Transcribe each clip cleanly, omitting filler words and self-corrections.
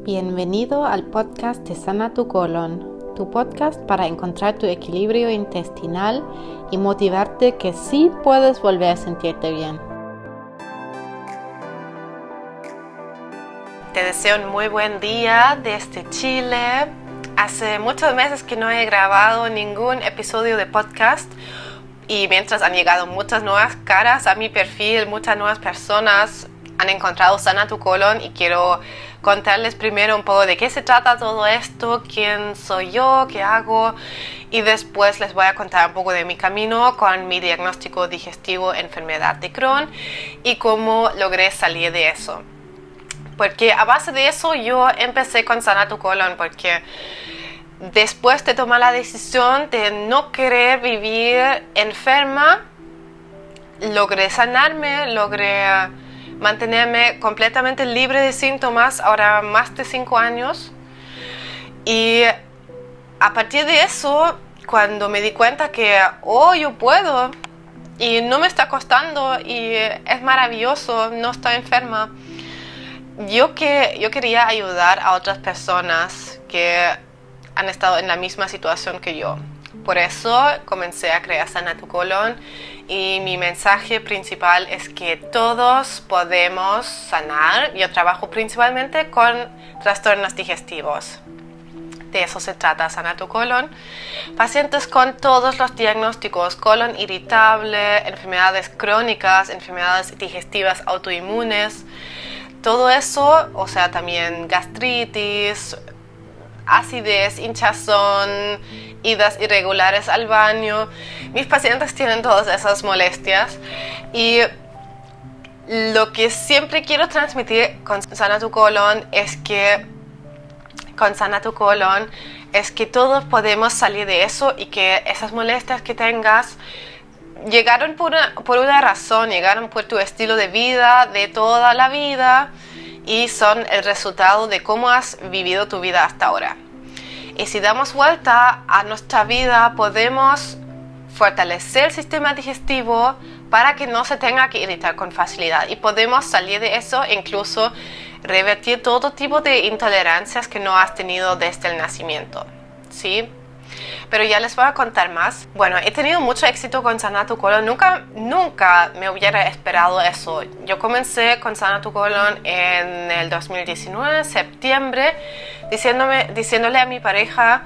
Bienvenido al podcast de Sana tu Colon, tu podcast para encontrar tu equilibrio intestinal y motivarte que sí puedes volver a sentirte bien. Te deseo un muy buen día desde Chile. Hace muchos meses que no he grabado ningún episodio de podcast y mientras han llegado muchas nuevas caras a mi perfil, muchas nuevas personas han encontrado Sana tu Colon y quiero contarles primero un poco de qué se trata todo esto, quién soy yo, qué hago, y después les voy a contar un poco de mi camino con mi diagnóstico digestivo enfermedad de Crohn y cómo logré salir de eso. Porque a base de eso yo empecé con Sana tu Colon, porque después de tomar la decisión de no querer vivir enferma, logré sanarme, logré mantenerme completamente libre de síntomas, ahora más de 5 años. Y a partir de eso, cuando me di cuenta que, yo puedo, y no me está costando, y es maravilloso, no estoy enferma, yo quería ayudar a otras personas que han estado en la misma situación que yo. Por eso comencé a crear Sana tu Colon y mi mensaje principal es que todos podemos sanar. Yo trabajo principalmente con trastornos digestivos. De eso se trata Sana tu Colon. Pacientes con todos los diagnósticos: colon irritable, enfermedades crónicas, enfermedades digestivas autoinmunes, todo eso, o sea, también gastritis, acidez, hinchazón, idas irregulares al baño. Mis pacientes tienen todas esas molestias y lo que siempre quiero transmitir con Sana tu Colon es que todos podemos salir de eso y que esas molestias que tengas llegaron por una razón, llegaron por tu estilo de vida de toda la vida y son el resultado de cómo has vivido tu vida hasta ahora. Y si damos vuelta a nuestra vida, podemos fortalecer el sistema digestivo para que no se tenga que irritar con facilidad. Y podemos salir de eso e incluso revertir todo tipo de intolerancias que no has tenido desde el nacimiento, ¿sí? Pero ya les voy a contar más. Bueno, he tenido mucho éxito con Sana tu Colon. Nunca me hubiera esperado eso. Yo comencé con Sana tu Colon en el 2019, en septiembre, diciéndole a mi pareja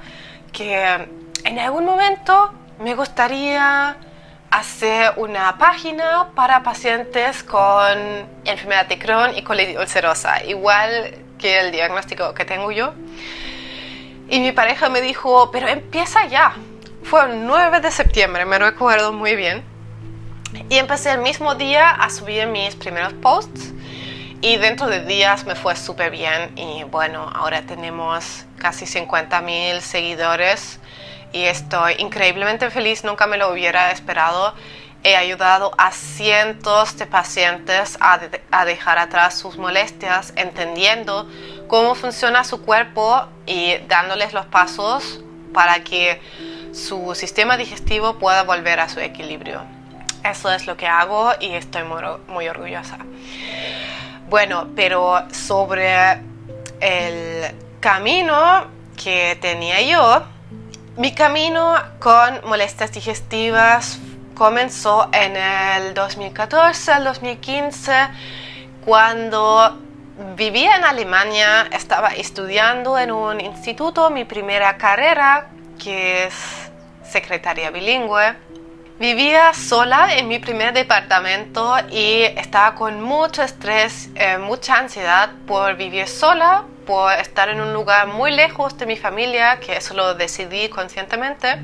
que en algún momento me gustaría hacer una página para pacientes con enfermedad de Crohn y colitis ulcerosa, igual que el diagnóstico que tengo yo. Y mi pareja me dijo, pero empieza ya. Fue el 9 de septiembre, me recuerdo muy bien. Y empecé el mismo día a subir mis primeros posts. Y dentro de días me fue súper bien. Y bueno, ahora tenemos casi 50,000 seguidores. Y estoy increíblemente feliz, nunca me lo hubiera esperado. He ayudado a cientos de pacientes a dejar atrás sus molestias, entendiendo cómo funciona su cuerpo y dándoles los pasos para que su sistema digestivo pueda volver a su equilibrio. Eso es lo que hago y estoy muy orgullosa. Bueno, pero sobre el camino que tenía yo, mi camino con molestias digestivas comenzó en el 2014, el 2015, cuando vivía en Alemania, estaba estudiando en un instituto mi primera carrera, que es secretaria bilingüe. Vivía sola en mi primer departamento y estaba con mucho estrés, mucha ansiedad por vivir sola, por estar en un lugar muy lejos de mi familia, que eso lo decidí conscientemente,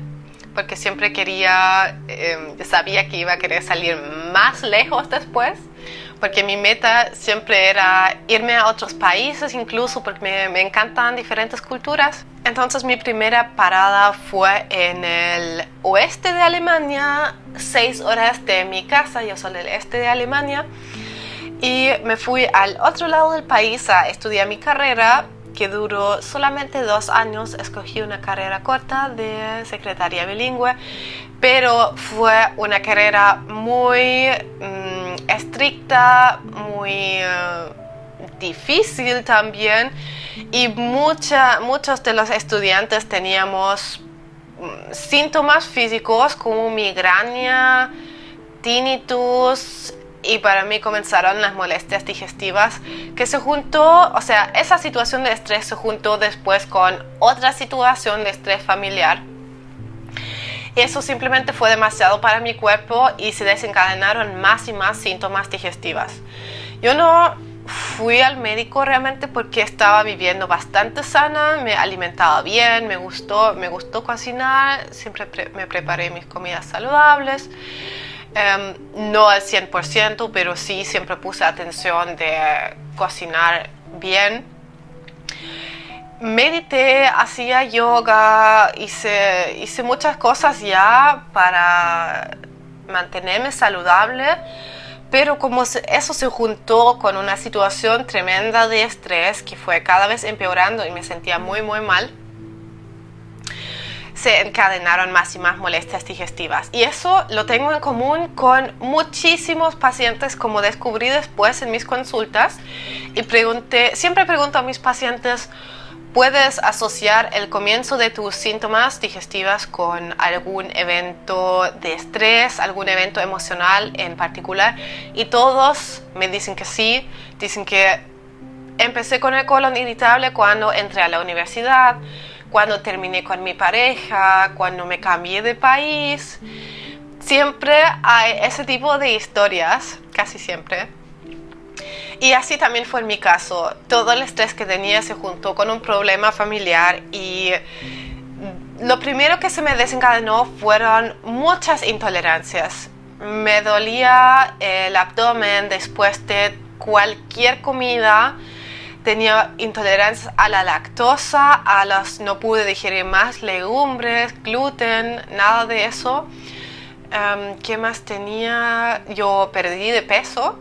porque siempre sabía que iba a querer salir más lejos después, porque mi meta siempre era irme a otros países, incluso porque me encantan diferentes culturas. Entonces mi primera parada fue en el oeste de Alemania, 6 horas de mi casa, yo soy del este de Alemania, y me fui al otro lado del país a estudiar mi carrera, que duró solamente 2 años. Escogí una carrera corta de secretaria bilingüe, pero fue una carrera muy estricta, muy difícil también, y muchos de los estudiantes teníamos síntomas físicos como migraña, tinnitus, y para mí comenzaron las molestias digestivas que se juntó, o sea, esa situación de estrés se juntó después con otra situación de estrés familiar. Eso simplemente fue demasiado para mi cuerpo y se desencadenaron más y más síntomas digestivos. Yo no fui al médico realmente porque estaba viviendo bastante sana, me alimentaba bien, me gustó cocinar, siempre me preparé mis comidas saludables. No al 100%, pero sí siempre puse atención de cocinar bien. Medité, hacía yoga, hice muchas cosas ya para mantenerme saludable, pero como eso se juntó con una situación tremenda de estrés que fue cada vez empeorando y me sentía muy mal, se encadenaron más y más molestias digestivas. Y eso lo tengo en común con muchísimos pacientes, como descubrí después en mis consultas. Y siempre pregunto a mis pacientes, ¿puedes asociar el comienzo de tus síntomas digestivos con algún evento de estrés, algún evento emocional en particular? Y todos me dicen que sí, dicen que empecé con el colon irritable cuando entré a la universidad, cuando terminé con mi pareja, cuando me cambié de país. Siempre hay ese tipo de historias, casi siempre. Y así también fue en mi caso. Todo el estrés que tenía se juntó con un problema familiar y lo primero que se me desencadenó fueron muchas intolerancias. Me dolía el abdomen después de cualquier comida. Tenía intolerancia a la lactosa, no pude digerir más legumbres, gluten, nada de eso. ¿Qué más tenía? Yo perdí de peso,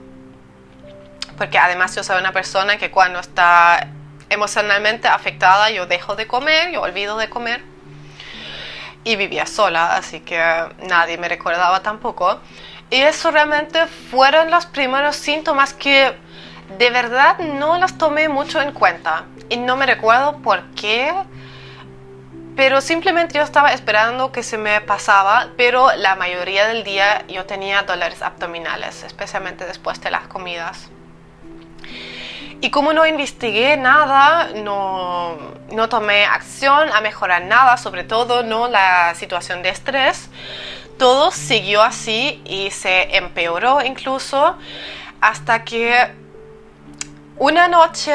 porque además yo soy una persona que cuando está emocionalmente afectada yo dejo de comer, yo olvido de comer. Y vivía sola, así que nadie me recordaba tampoco. Y eso realmente fueron los primeros síntomas que de verdad no los tomé mucho en cuenta y no me recuerdo por qué, pero simplemente yo estaba esperando que se me pasaba, pero la mayoría del día yo tenía dolores abdominales, especialmente después de las comidas. Y como no investigué nada, no tomé acción a mejorar nada, sobre todo no la situación de estrés, todo siguió así y se empeoró incluso hasta que una noche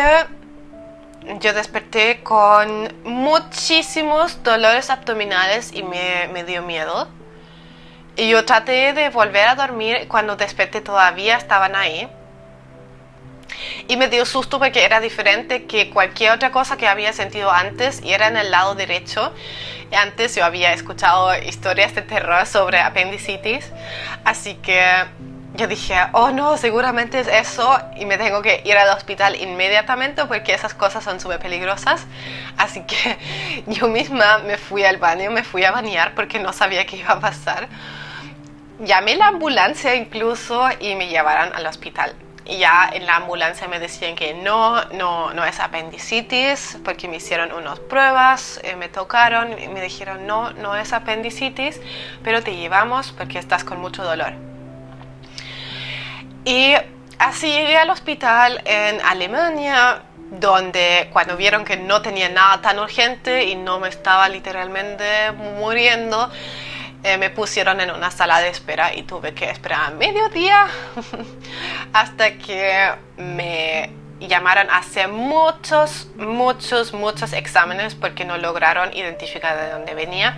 yo desperté con muchísimos dolores abdominales y me dio miedo. Y yo traté de volver a dormir, cuando desperté todavía estaban ahí. Y me dio susto porque era diferente que cualquier otra cosa que había sentido antes y era en el lado derecho. Y antes yo había escuchado historias de terror sobre apendicitis, así que yo dije, oh no, seguramente es eso y me tengo que ir al hospital inmediatamente porque esas cosas son súper peligrosas. Así que yo misma me fui al baño, me fui a bañar porque no sabía qué iba a pasar. Llamé a la ambulancia incluso y me llevaron al hospital. Y ya en la ambulancia me decían que no es apendicitis, porque me hicieron unas pruebas, me tocaron y me dijeron no es apendicitis, pero te llevamos porque estás con mucho dolor. Y así llegué al hospital en Alemania, donde cuando vieron que no tenía nada tan urgente y no me estaba literalmente muriendo, me pusieron en una sala de espera y tuve que esperar a mediodía hasta que me llamaron a hacer muchos exámenes porque no lograron identificar de dónde venía.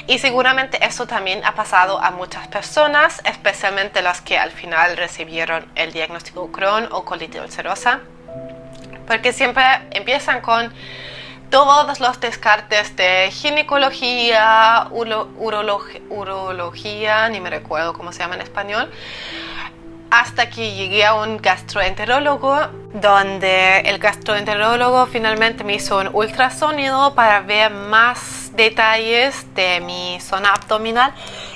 Y seguramente eso también ha pasado a muchas personas, especialmente las que al final recibieron el diagnóstico Crohn o colitis ulcerosa, porque siempre empiezan con todos los descartes de ginecología, urología, ni me recuerdo cómo se llama en español, hasta que llegué a un gastroenterólogo, donde el gastroenterólogo finalmente me hizo un ultrasonido para ver más detalles de mi zona abdominal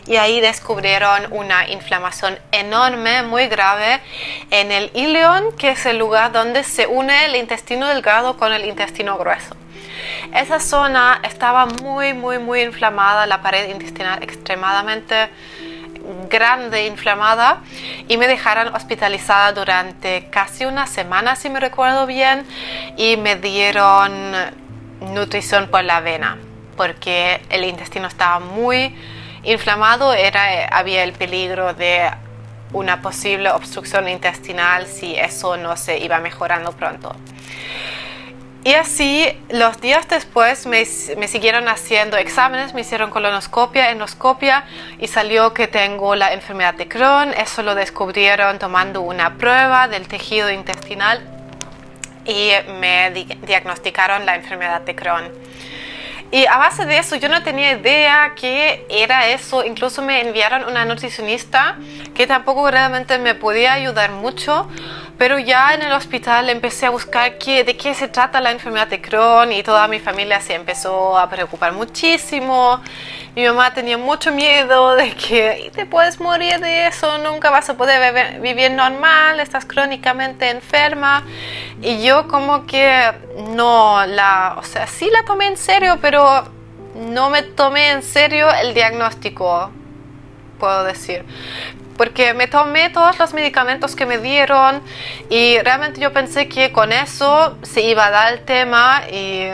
y ahí descubrieron una inflamación enorme, muy grave, en el ileón, que es el lugar donde se une el intestino delgado con el intestino grueso. Esa zona estaba muy inflamada, la pared intestinal extremadamente grande, inflamada, y me dejaron hospitalizada durante casi una semana, si me recuerdo bien, y me dieron nutrición por la vena porque el intestino estaba muy inflamado, había el peligro de una posible obstrucción intestinal si eso no se iba mejorando pronto. Y así, los días después me siguieron haciendo exámenes, me hicieron colonoscopia, endoscopia, y salió que tengo la enfermedad de Crohn. Eso lo descubrieron tomando una prueba del tejido intestinal y me diagnosticaron la enfermedad de Crohn. Y a base de eso yo no tenía idea qué era eso. Incluso me enviaron una nutricionista que tampoco realmente me podía ayudar mucho. Pero ya en el hospital empecé a buscar de qué se trata la enfermedad de Crohn, y toda mi familia se empezó a preocupar muchísimo. Mi mamá tenía mucho miedo de que te puedes morir de eso, nunca vas a poder vivir normal, estás crónicamente enferma. Y yo como que sí la tomé en serio, pero no me tomé en serio el diagnóstico, puedo decir. Porque me tomé todos los medicamentos que me dieron y realmente yo pensé que con eso se iba a dar el tema, y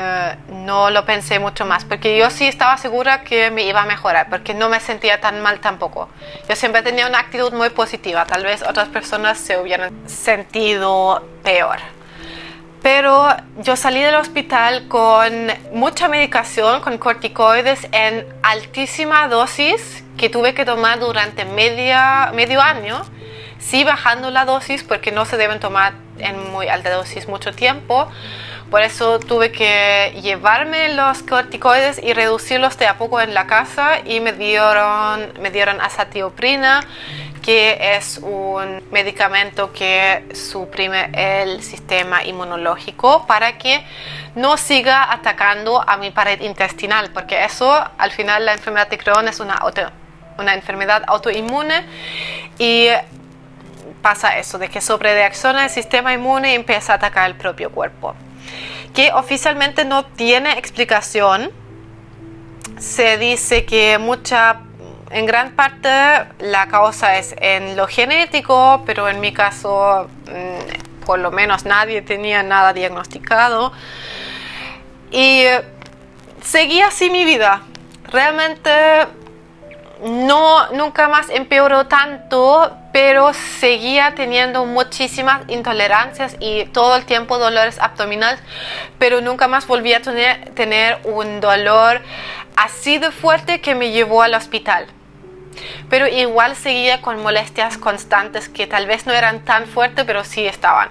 no lo pensé mucho más, porque yo sí estaba segura que me iba a mejorar, porque no me sentía tan mal tampoco. Yo siempre tenía una actitud muy positiva, tal vez otras personas se hubieran sentido peor. Pero yo salí del hospital con mucha medicación, con corticoides en altísima dosis, que tuve que tomar durante medio año, sí bajando la dosis porque no se deben tomar en muy alta dosis mucho tiempo. Por eso tuve que llevarme los corticoides y reducirlos de a poco en la casa, y me dieron azatioprina, que es un medicamento que suprime el sistema inmunológico para que no siga atacando a mi pared intestinal, porque eso, al final, la enfermedad de Crohn es una enfermedad autoinmune, y pasa eso, de que sobrereacciona el sistema inmune y empieza a atacar el propio cuerpo, que oficialmente no tiene explicación. Se dice que en gran parte la causa es en lo genético, pero en mi caso por lo menos nadie tenía nada diagnosticado, y seguí así mi vida. Realmente nunca más empeoró tanto, pero seguía teniendo muchísimas intolerancias y todo el tiempo dolores abdominales, pero nunca más volví a tener un dolor así de fuerte que me llevó al hospital. Pero igual seguía con molestias constantes que tal vez no eran tan fuertes, pero sí estaban.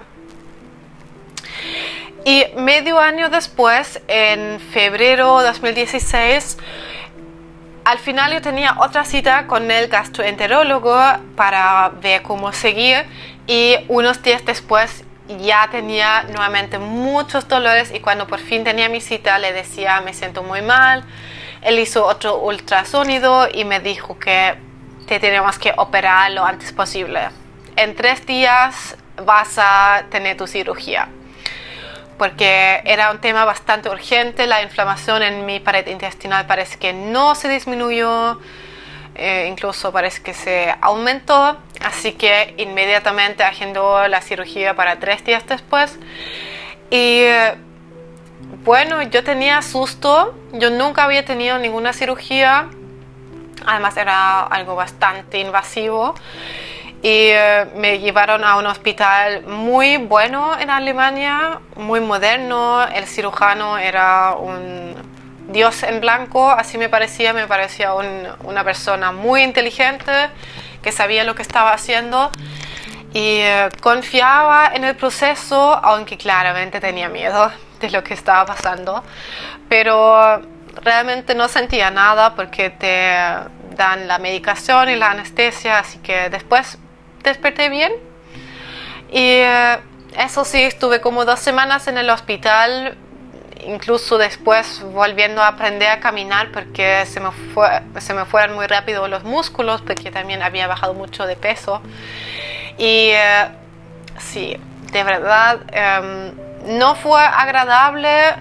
Y medio año después, en febrero de 2016, al final yo tenía otra cita con el gastroenterólogo para ver cómo seguir, y unos días después ya tenía nuevamente muchos dolores, y cuando por fin tenía mi cita le decía: me siento muy mal. Él hizo otro ultrasonido y me dijo que te tenemos que operar lo antes posible. En 3 días vas a tener tu cirugía, porque era un tema bastante urgente. La inflamación en mi pared intestinal parece que no se disminuyó, incluso parece que se aumentó, así que inmediatamente agendó la cirugía para 3 días después. Y bueno, yo tenía susto, yo nunca había tenido ninguna cirugía, además era algo bastante invasivo, y me llevaron a un hospital muy bueno en Alemania, muy moderno. El cirujano era un dios en blanco, así me parecía una persona muy inteligente que sabía lo que estaba haciendo, y confiaba en el proceso, aunque claramente tenía miedo de lo que estaba pasando, pero realmente no sentía nada porque te dan la medicación y la anestesia, así que después desperté bien. Y eso sí, estuve como 2 semanas en el hospital incluso después volviendo a aprender a caminar porque se me fueron muy rápido los músculos porque también había bajado mucho de peso. Y sí, de verdad, no fue agradable,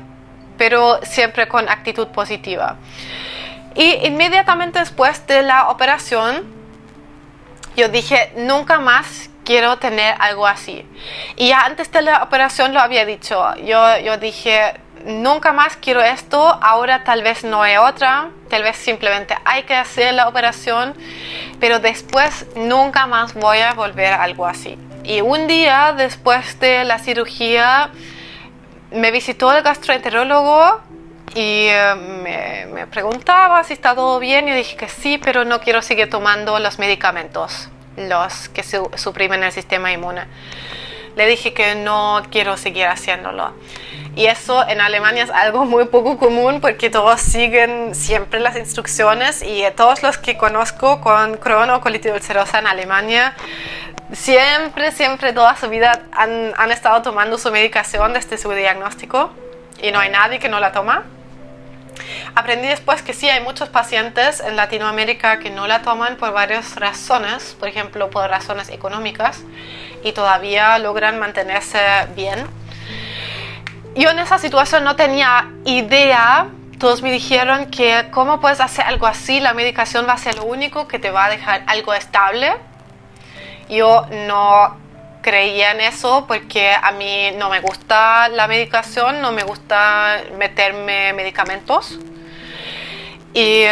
pero siempre con actitud positiva. Y inmediatamente después de la operación, yo dije, nunca más quiero tener algo así. Y ya antes de la operación lo había dicho. Yo dije, nunca más quiero esto, ahora tal vez no hay otra, tal vez simplemente hay que hacer la operación, pero después nunca más voy a volver a algo así. Y un día después de la cirugía me visitó el gastroenterólogo y me preguntaba si está todo bien. Yo dije que sí, pero no quiero seguir tomando los medicamentos, los que suprimen el sistema inmune. Le dije que no quiero seguir haciéndolo. Y eso en Alemania es algo muy poco común porque todos siguen siempre las instrucciones, y todos los que conozco con Crohn o colitis ulcerosa en Alemania siempre toda su vida han estado tomando su medicación desde su diagnóstico, y no hay nadie que no la toma. Aprendí después que sí, hay muchos pacientes en Latinoamérica que no la toman por varias razones, por ejemplo por razones económicas, y todavía logran mantenerse bien. Yo en esa situación no tenía idea. Todos me dijeron que cómo puedes hacer algo así, la medicación va a ser lo único que te va a dejar algo estable. Yo no creía en eso porque a mí no me gusta la medicación, no me gusta meterme medicamentos. Y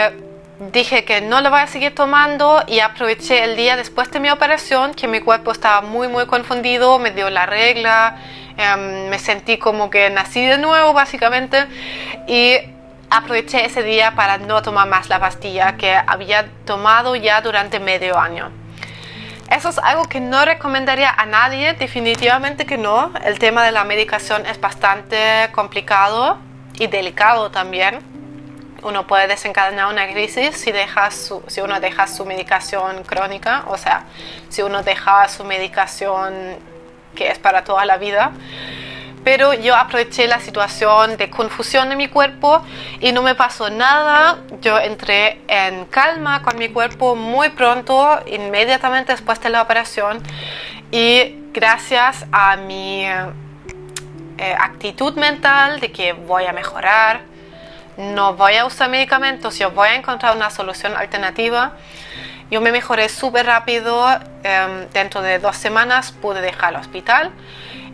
dije que no lo voy a seguir tomando, y aproveché el día después de mi operación que mi cuerpo estaba muy confundido, me dio la regla, me sentí como que nací de nuevo básicamente, y aproveché ese día para no tomar más la pastilla que había tomado ya durante medio año. Eso es algo que no recomendaría a nadie, definitivamente que no. El tema de la medicación es bastante complicado y delicado también. Uno puede desencadenar una crisis si uno deja su medicación crónica, o sea, si uno deja su medicación que es para toda la vida. Pero yo aproveché la situación de confusión de mi cuerpo y no me pasó nada. Yo entré en calma con mi cuerpo muy pronto, inmediatamente después de la operación, y gracias a mi actitud mental de que voy a mejorar, no voy a usar medicamentos, yo voy a encontrar una solución alternativa, yo me mejoré súper rápido. Dentro de 2 semanas pude dejar el hospital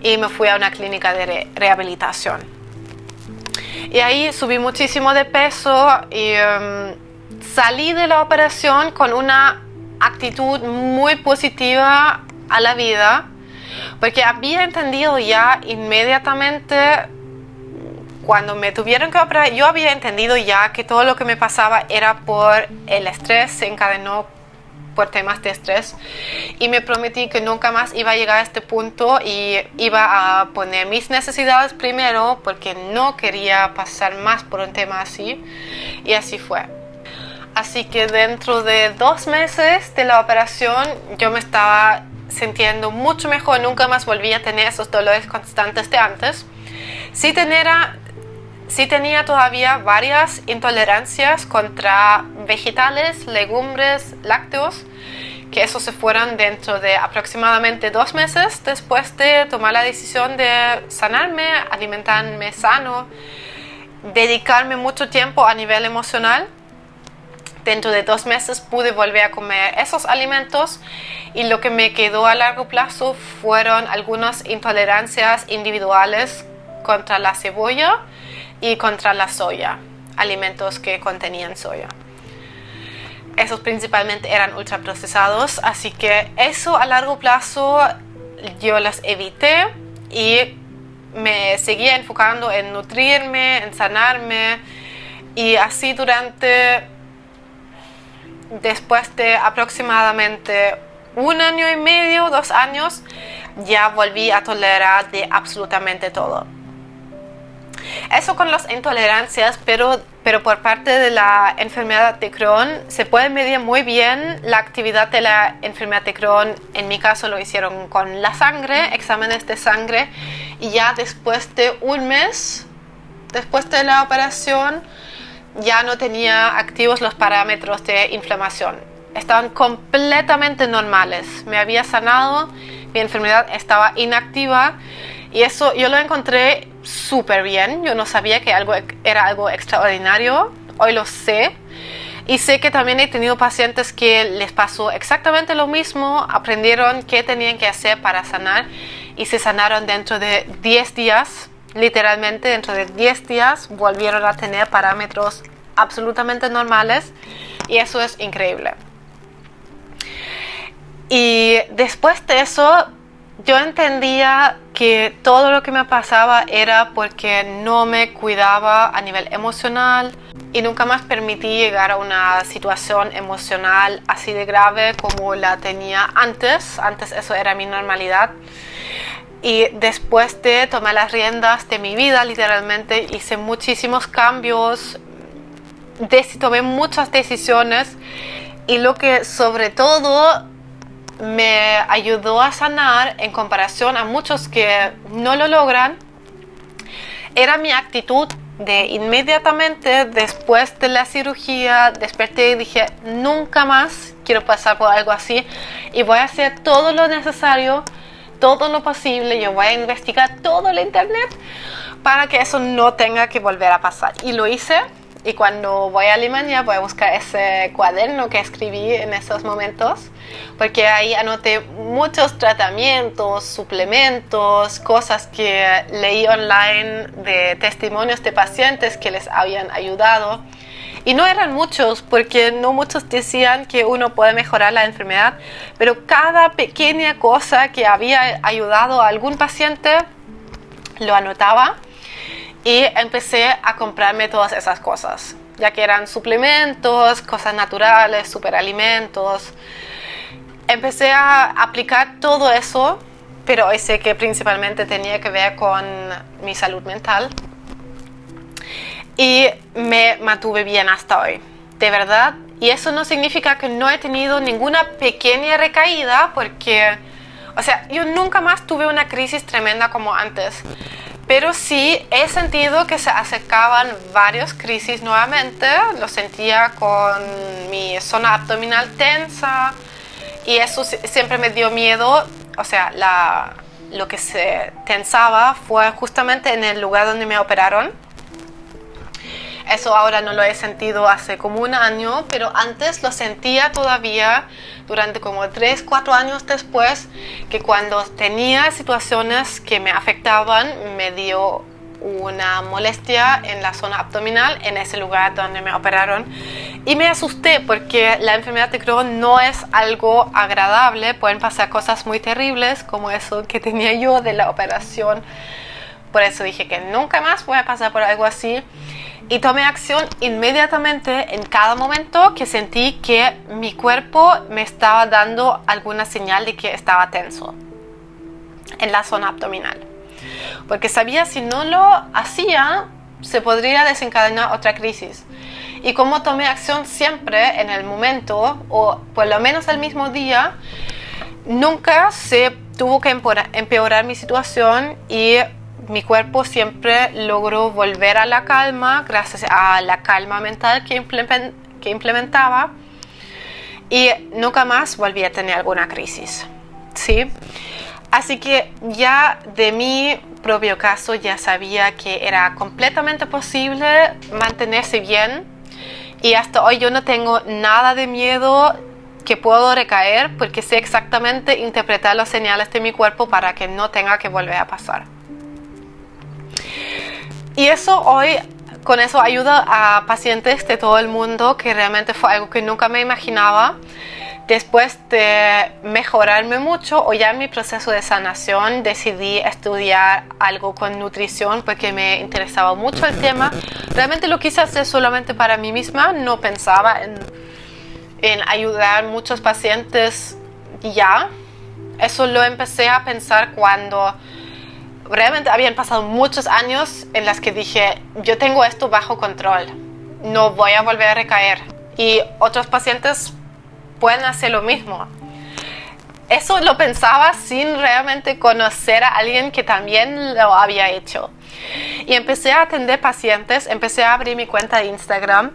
y me fui a una clínica de rehabilitación. Y ahí subí muchísimo de peso y salí de la operación con una actitud muy positiva a la vida, porque había entendido ya inmediatamente, cuando me tuvieron que operar, yo había entendido ya que todo lo que me pasaba era por el estrés, se encadenó por temas de estrés, y me prometí que nunca más iba a llegar a este punto y iba a poner mis necesidades primero porque no quería pasar más por un tema así, y así fue. Así que dentro de 2 meses de la operación yo me estaba sintiendo mucho mejor, nunca más volví a tener esos dolores constantes de antes. Sí tenía todavía varias intolerancias contra vegetales, legumbres, lácteos, que eso se fueron dentro de aproximadamente 2 meses después de tomar la decisión de sanarme, alimentarme sano, dedicarme mucho tiempo a nivel emocional. Dentro de 2 meses pude volver a comer esos alimentos, y lo que me quedó a largo plazo fueron algunas intolerancias individuales contra la cebolla y contra la soya, alimentos que contenían soya. Esos principalmente eran ultraprocesados, así que eso a largo plazo yo los evité y me seguía enfocando en nutrirme, en sanarme, y así después de aproximadamente 1 año y medio, 2 años, ya volví a tolerar de absolutamente todo. Eso con las intolerancias, pero por parte de la enfermedad de Crohn se puede medir muy bien la actividad de la enfermedad de Crohn. En mi caso lo hicieron con la sangre, exámenes de sangre, y ya después de 1 mes después de la operación, ya no tenía activos los parámetros de inflamación. Estaban completamente normales. Me había sanado, mi enfermedad estaba inactiva y eso yo lo encontré súper bien. Yo no sabía que era algo extraordinario. Hoy lo sé. Y sé que también he tenido pacientes que les pasó exactamente lo mismo, aprendieron qué tenían que hacer para sanar y se sanaron dentro de 10 días. Literalmente dentro de 10 días volvieron a tener parámetros absolutamente normales y eso es increíble. Y después de eso yo entendía que todo lo que me pasaba era porque no me cuidaba a nivel emocional y nunca más permití llegar a una situación emocional así de grave como la tenía antes. Antes eso era mi normalidad. Y después de tomar las riendas de mi vida, literalmente hice muchísimos cambios, tomé muchas decisiones y lo que sobre todo me ayudó a sanar en comparación a muchos que no lo logran era mi actitud de inmediatamente después de la cirugía desperté y dije nunca más quiero pasar por algo así y voy a hacer todo lo necesario, todo lo posible, yo voy a investigar todo el internet para que eso no tenga que volver a pasar. Y lo hice y cuando voy a Alemania voy a buscar ese cuaderno que escribí en esos momentos porque ahí anoté muchos tratamientos, suplementos, cosas que leí online de testimonios de pacientes que les habían ayudado. Y no eran muchos, porque no muchos decían que uno puede mejorar la enfermedad, pero cada pequeña cosa que había ayudado a algún paciente, lo anotaba y empecé a comprarme todas esas cosas, ya que eran suplementos, cosas naturales, superalimentos. Empecé a aplicar todo eso, pero hoy sé que principalmente tenía que ver con mi salud mental. Y me mantuve bien hasta hoy, de verdad. Y eso no significa que no he tenido ninguna pequeña recaída, porque, o sea, yo nunca más tuve una crisis tremenda como antes. Pero sí he sentido que se acercaban varias crisis nuevamente. Lo sentía con mi zona abdominal tensa y eso siempre me dio miedo. O sea, lo que se tensaba fue justamente en el lugar donde me operaron. Eso ahora no lo he sentido hace como un año, pero antes lo sentía todavía durante como 3-4 años después, que cuando tenía situaciones que me afectaban, me dio una molestia en la zona abdominal, en ese lugar donde me operaron. Y me asusté porque la enfermedad de Crohn no es algo agradable, pueden pasar cosas muy terribles como eso que tenía yo de la operación. Por eso dije que nunca más voy a pasar por algo así. Y tomé acción inmediatamente en cada momento que sentí que mi cuerpo me estaba dando alguna señal de que estaba tenso en la zona abdominal. Porque sabía si no lo hacía, se podría desencadenar otra crisis. Y como tomé acción siempre en el momento, o por lo menos el mismo día, nunca se tuvo que empeorar mi situación y mi cuerpo siempre logró volver a la calma gracias a la calma mental que implementaba y nunca más volví a tener alguna crisis, ¿sí? Así que ya de mi propio caso ya sabía que era completamente posible mantenerse bien y hasta hoy yo no tengo nada de miedo que puedo recaer porque sé exactamente interpretar las señales de mi cuerpo para que no tenga que volver a pasar. Y eso hoy, con eso ayuda a pacientes de todo el mundo, que realmente fue algo que nunca me imaginaba. Después de mejorarme mucho, o ya en mi proceso de sanación, decidí estudiar algo con nutrición porque me interesaba mucho el tema. Realmente lo quise hacer solamente para mí misma, no pensaba en ayudar a muchos pacientes ya. Eso lo empecé a pensar cuando realmente habían pasado muchos años en las que dije, yo tengo esto bajo control, no voy a volver a recaer. Y otros pacientes pueden hacer lo mismo. eso lo pensaba sin realmente conocer a alguien que también lo había hecho. Y empecé a atender pacientes, empecé a abrir mi cuenta de Instagram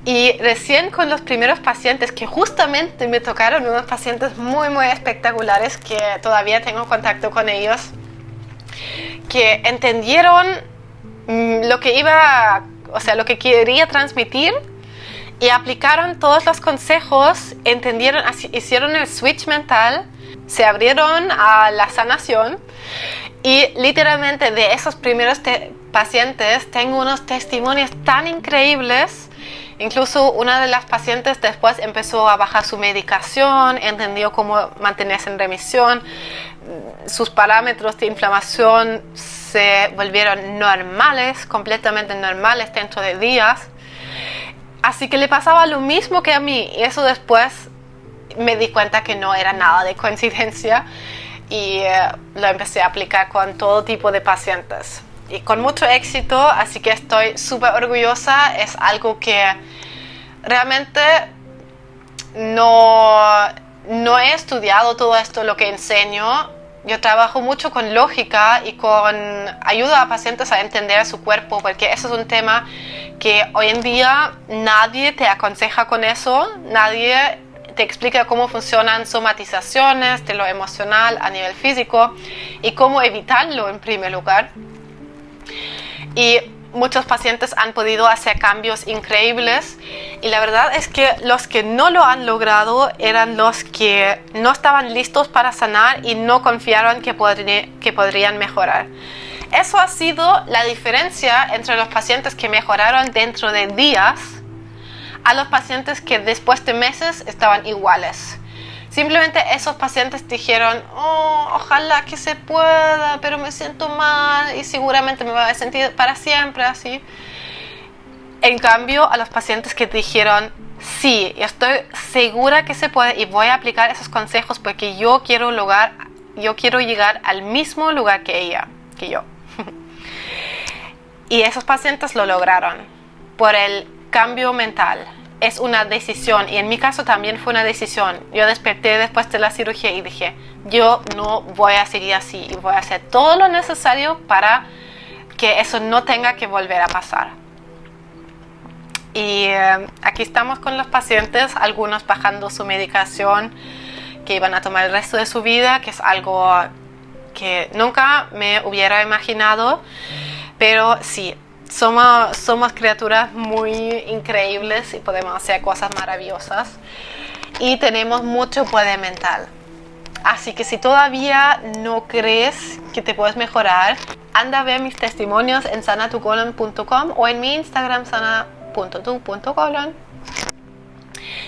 y recién con los primeros pacientes, que justamente me tocaron unos pacientes muy muy espectaculares que todavía tengo contacto con ellos, que entendieron lo que iba, o sea, lo que quería transmitir y aplicaron todos los consejos, entendieron, hicieron el switch mental, se abrieron a la sanación y literalmente de esos primeros pacientes tengo unos testimonios tan increíbles. Incluso una de las pacientes después empezó a bajar su medicación, entendió cómo mantenerse en remisión, sus parámetros de inflamación se volvieron normales, completamente normales dentro de días. Así que le pasaba lo mismo que a mí y eso después me di cuenta que no era nada de coincidencia y lo empecé a aplicar con todo tipo de pacientes. Y con mucho éxito, así que estoy súper orgullosa. Es algo que realmente no he estudiado todo esto, lo que enseño. Yo trabajo mucho con lógica y con ayuda a pacientes a entender su cuerpo, porque eso es un tema que hoy en día nadie te aconseja con eso, nadie te explica cómo funcionan somatizaciones de lo emocional a nivel físico y cómo evitarlo en primer lugar. Y muchos pacientes han podido hacer cambios increíbles y la verdad es que los que no lo han logrado eran los que no estaban listos para sanar y no confiaron que podrían mejorar. Eso ha sido la diferencia entre los pacientes que mejoraron dentro de días a los pacientes que después de meses estaban iguales. Simplemente esos pacientes dijeron, oh, ojalá que se pueda, pero me siento mal y seguramente me voy a sentir para siempre así. En cambio, a los pacientes que dijeron, sí, estoy segura que se puede y voy a aplicar esos consejos porque yo quiero llegar al mismo lugar que yo. Y esos pacientes lo lograron por el cambio mental. Es una decisión y en mi caso también fue una decisión. Yo desperté después de la cirugía y dije, yo no voy a seguir así y voy a hacer todo lo necesario para que eso no tenga que volver a pasar. Y aquí estamos con los pacientes, algunos bajando su medicación que iban a tomar el resto de su vida, que es algo que nunca me hubiera imaginado, pero sí. Somos criaturas muy increíbles y podemos hacer cosas maravillosas y tenemos mucho poder mental. Así que si todavía no crees que te puedes mejorar, anda a ver mis testimonios en sanatucolon.com o en mi Instagram sana.tu.colon.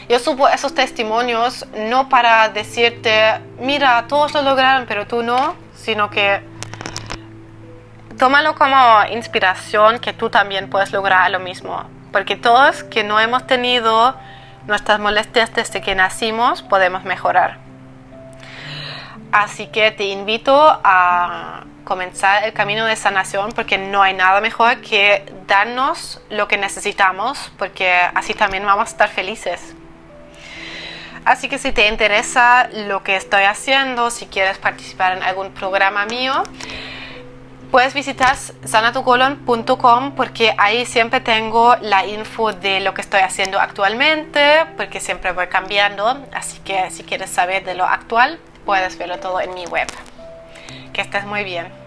Yo subo esos testimonios no para decirte, mira, todos lo lograron pero tú no, sino que tómalo como inspiración que tú también puedes lograr lo mismo. Porque todos que no hemos tenido nuestras molestias desde que nacimos podemos mejorar. Así que te invito a comenzar el camino de sanación porque no hay nada mejor que darnos lo que necesitamos porque así también vamos a estar felices. Así que si te interesa lo que estoy haciendo, si quieres participar en algún programa mío, puedes visitar sanatucolon.com porque ahí siempre tengo la info de lo que estoy haciendo actualmente, porque siempre voy cambiando, así que si quieres saber de lo actual, puedes verlo todo en mi web. Que estés muy bien.